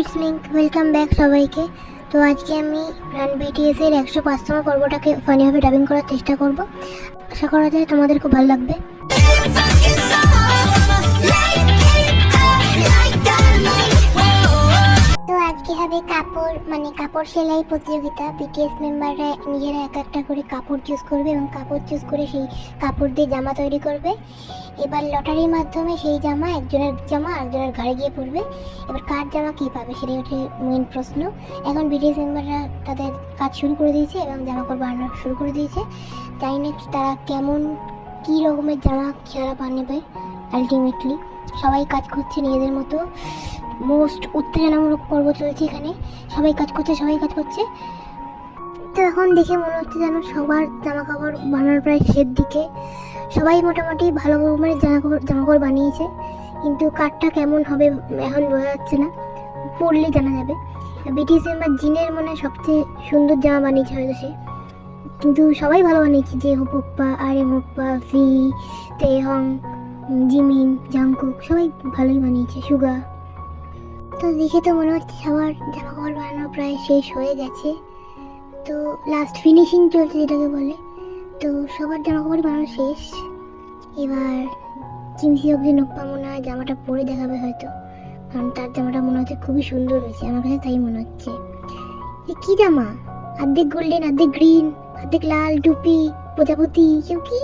It's minke, welcome back সবাইকে। তো আজকে আমি রান বিটিএস এর 105তম পর্বটাকে ফানিভাবে ডাবিং করার চেষ্টা করব। আশা করা যায় তোমাদের খুব ভালো লাগবে। তো আজকে হবে কাপড় সেলাই প্রতিযোগিতা। বিটিএস মেম্বাররা নিজেরা এক একটা করে কাপড় চুজ করবে এবং কাপড় চুজ করে সেই কাপড় দিয়ে জামা তৈরি করবে। এবার লটারির মাধ্যমে সেই জামা একজনের ঘাড়ে গিয়ে পড়বে। এবার কার জামা কী পাবে সেটাই হচ্ছে মেন প্রশ্ন। এখন বিটিএস মেম্বাররা তাদের কাজ শুরু করে দিয়েছে এবং জামা কাপড় বানানো শুরু করে দিয়েছে। জানি না তারা কী রকমের জামা খেলা বানাবে। আলটিমেটলি সবাই কাজ করছে নিজেদের মতো। মোস্ট উত্তেজনামূলক পর্ব চলছে এখানে। সবাই কাজ করছে। তো এখন দেখে মনে হচ্ছে যেন সবার জামা কাপড় বানানোর প্রায় শেষের দিকে। সবাই মোটামুটি ভালো রকমের জামা কাপড় বানিয়েছে, কিন্তু কাঠটা কেমন হবে এখন বোঝা যাচ্ছে না, পরলে জানা যাবে। বিটিএস মেম্বার জিনের মনে সবচেয়ে সুন্দর জামা বানিয়েছে হয়তো সে, কিন্তু সবাই ভালো বানিয়েছে। যে হোপা, RM হোপা, ভি, তেহং, জিমিন, জাংকুক সবাই ভালোই বানিয়েছে, সুগা। তো দেখে তো মনে হচ্ছে সবার জামা কাপড় বানানো প্রায় শেষ হয়ে গেছে। তো লাস্ট ফিনিশিং চলছে যেটাকে বলে। তো সবার জামা কাপড় বানানো শেষ। এবার চিমসি অব্দি নোপ্পা মনে হয় জামাটা পরে দেখাবে হয়তো, কারণ তার জামাটা মনে হচ্ছে খুবই সুন্দর হয়েছে, আমার কাছে তাই মনে হচ্ছে। কি জামা, অর্ধেক গোল্ডেন, অর্ধেক গ্রিন, অর্ধেক লাল, টুপি, প্রজাপতি, সব কি!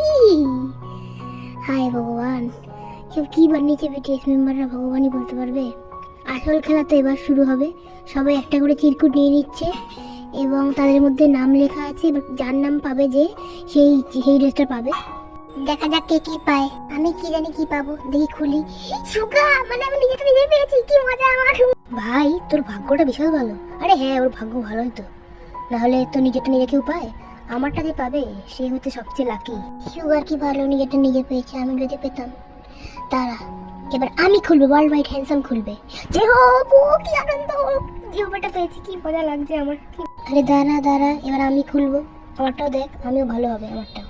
হায় ভগবান, সব কি বানিয়েছে বিটিএস মেম্বাররা, ভগবানই বলতে পারবে। আসল খেলা তো এবার শুরু হবে। সবাই একটা করে চিরকুট নিয়ে নিচ্ছে এবং তাদের মধ্যে নাম লেখা আছে। এবার যার নাম পাবে যে সেই ড্রেসটা পাবে। দেখা যাক কে কি পায়। আমি কি জানি কি পাবো, দেখি খুলি। সুগা, মানে আমি নিজে পেয়েছি, কি মজা আমার। ভাই তোর ভাগ্যটা বিশাল ভালো। আরে হ্যাঁ, ওর ভাগ্য ভালোই তো, না হলে তো নিজেরটা নিজে কেউ পায়, আমারটা যে পাবে সে হচ্ছে সবচেয়ে লাকি। সুগার কি ভালো নিজেরটা নিজে পেয়েছে, আমি যদি পেতাম। তারা এবার আমি খুলবো, ওয়ার্ল্ড ওয়াইড হ্যান্ডসাম খুলবে। যে হোপ, কি আনন্দ, যে হোপটা পেয়েছি, কি মজা লাগছে আমার। আরে দাঁড়া, এবার আমি খুলবো, আমারটাও দেখ, আমিও ভালো হবে আমারটা।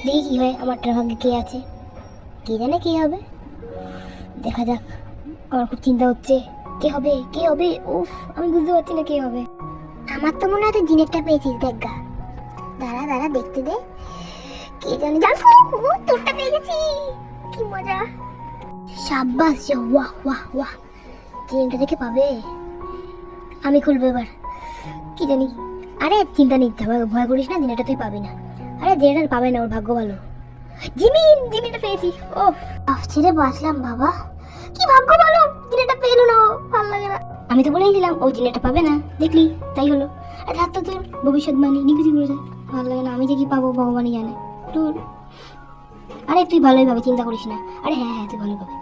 দেখি কি হয়, আমারটার ভাগ্যে কে আছে, কে জানে কে হবে। দেখা যাক, আমার খুব চিন্তা হচ্ছে কে হবে। উফ, আমি বুঝতে পারছি না কে হবে। আমার তো মনে হয় তুই জিনেরটা পেয়েছিস, দেখ গা। দাঁড়া দেখতে দে, কে জানে। জানবো, তোরটা পেয়ে গেছি, কি মজা। সাব্বাস, ওয়াহ, জিনেরটা দেখে পাবে। আমি খুলবো এবার, কি জানি। আরে চিন্তা নেই, ভয় করিস না, জিনেরটা তুই পাবি না। আরে জিনেরটা পাবে না, ওর ভাগ্য ভালো। জিমিনটা পেয়েছি। ও ছেড়ে বাঁচলাম বাবা, কি ভাগ্য ভালো, জিনেটা পেলো না, ভালো লাগে না। আমি তো বলেই দিলাম ও জিনেটা পাবে না, দেখলি তাই হলো। আর হাত তো তোর ভবিষ্যৎবাণী নিকুচি করে যায়, ভালো লাগে না। আমি যে কি পাবো ভগবানই জানে। তোর আরে তুই ভালোই পাবি, চিন্তা করিস না। আরে হ্যাঁ তুই ভালো পাবি,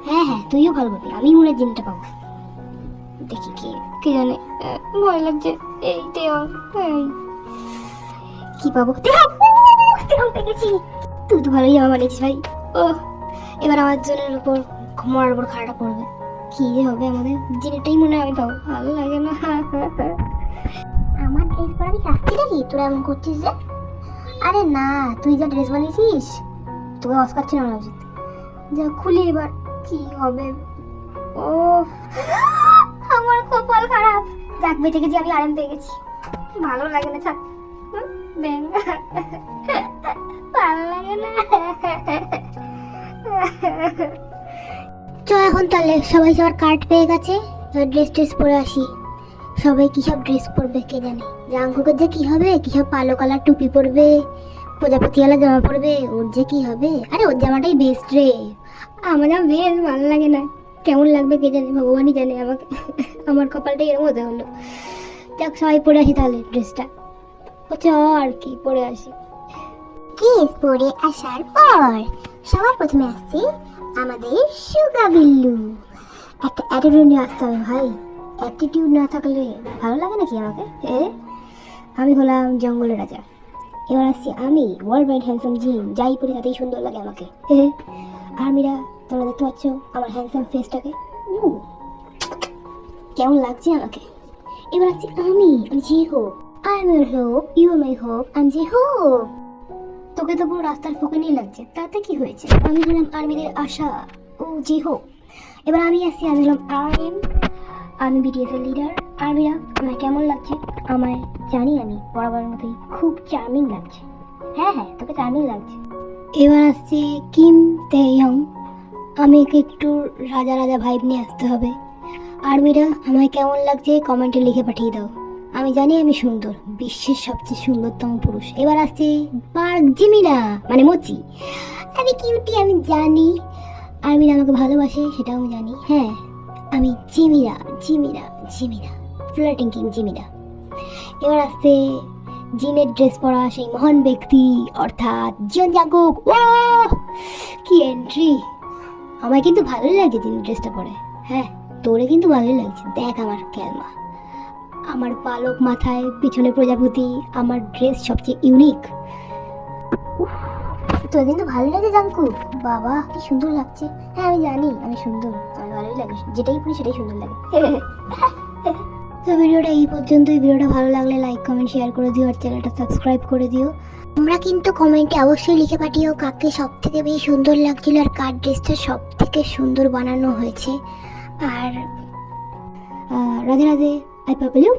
হ্যাঁ তুইও ভালো পাবি, আমি মনে হয় জিনেটা পাবো। দেখি কে জানে, ভয় লাগছে। এই কি পাবো, পেয়েছি। তুই তো ভালোই জামা বানিয়েছিস ভাই। ও এবার আমার জনের উপর মরার উপর খাড়াটা পড়বে, কি হবে আমাদের। জিনেটাই মনে হয় আমি পাবো, ভালো লাগে না। আমার ড্রেস পরা আমি শাস্তি নাকি, তোরা এমন করছিস যে? আরে না, তুই যা ড্রেস বানিয়েছিস তোকে অস্কার ছিল না উচিত। যা খুলি এবার, কি হবে। ও আমার কপাল খারাপ। যাক, বেঁচে গেছি আমি, আরাম পেয়ে গেছি। ভালো লাগে না, ছাড়, ভালো লাগে না। এখন তাহলে সবাই সবার কার্ড পেয়ে গেছে, ড্রেস পরে আসি। সবাই কি সব ড্রেস পরবে কে জানে। জাংকুকের যে কি হবে, কি সব কালো কালার টুপি পরবে, প্রজাপতিওয়ালা জামা পরবে, ওর যে কি হবে। আরে ওর জামাটাই বেস্ট রে, আমার জামা বেশ ভালো লাগে না, কেমন লাগবে কে জানে, ভগবানই জানে। আমাকে আমার কপালটাই এর মধ্যে হলো। যাক, সবাই পরে আসি তাহলে ড্রেসটা। আর কি পরে আসি। ড্রেস পরে আসার পর সবার প্রথমে আসছে আমাদের সুগা বিল্লু। একটা অ্যাটিটিউড নিয়ে আসতে হবে ভাই, অ্যাটিটিউড না থাকলে ভালো লাগে নাকি আমাকে। আমি হলাম জঙ্গলের রাজা, এবার আসছি আমি, ওয়ার্ল্ড ওয়াইড হ্যান্ডসাম জিন, যাই পরে তাতেই সুন্দর লাগে আমাকে। আর্মিরা তোমরা দেখতে পাচ্ছ আমার হ্যান্ডসাম ফেসটাকে, কেমন লাগছে আমাকে। এবার আসছি আমি যে hope, I am your hope, you are my hope, I am যে হোপ। তোকে তো পুরো রাস্তার ফোকে নিয়ে লাগছে, তাতে কি হয়েছে, আমি হলাম আর্মিদের আশা, ও যে হোক। এবার আমি আসছি, আমি হলাম RM আমি বিটিএস এর লিডার। আরমিরা, আমায় কেমন লাগছে? আমায় জানি আমি বরাবরের মতোই খুব চার্মিং লাগছে। হ্যাঁ হ্যাঁ, তোকে চার্মিং লাগছে। এবার আসছে কিম তেয়ং। আমি একে একটু রাজা রাজা ভাইব নিয়ে আসতে হবে। আর্মিরা, আমায় কেমন লাগছে কমেন্টে লিখে পাঠিয়ে দাও। আমি জানি আমি সুন্দর, বিশ্বের সবচেয়ে সুন্দরতম পুরুষ। এবার আসছে পার্ক জিমিনা, মানে মোচি। আমি কিউটি, আমি জানি। আর্মিরা আমাকে ভালোবাসে, সেটাও আমি জানি। হ্যাঁ, আমি জিমিনা জিমিনা জিমিনা, ফ্লার্টিং কিং জিমিনা। এবার আসছে জিনের ড্রেস পরা সেই মহান ব্যক্তি, অর্থাৎ জিয়ন জাঙ্কুক। ও কি এন্ট্রি! আমায় কিন্তু ভালোই লাগছে জিনের ড্রেসটা পরে। হ্যাঁ, তোরে কিন্তু ভালোই লাগছে। দেখ আমার ক্যালমা, আমার পালক মাথায়, পিছনে প্রজাপতি, আমার ড্রেস সবচেয়ে ইউনিক। তোর কিন্তু ভালো লাগে জাঙ্কুক। বাবা কি সুন্দর লাগছে। হ্যাঁ আমি জানি আমি সুন্দর, আমার ভালোই লাগে, যেটাই পড়ি সেটাই সুন্দর লাগে। তো ভিডিওটা এই পর্যন্তই। ভিডিওটা ভালো লাগলে লাইক কমেন্ট শেয়ার করে দিও, আর চ্যানেলটা সাবস্ক্রাইব করে দিও। তোমরা কিন্তু কমেন্টে অবশ্যই লিখে পাঠিও কাকে সব থেকে বেশি সুন্দর লাগছিল আর কার ড্রেসটা সব থেকে সুন্দর বানানো হয়েছে। আর রাধে রাধে, আই পাপলিউ।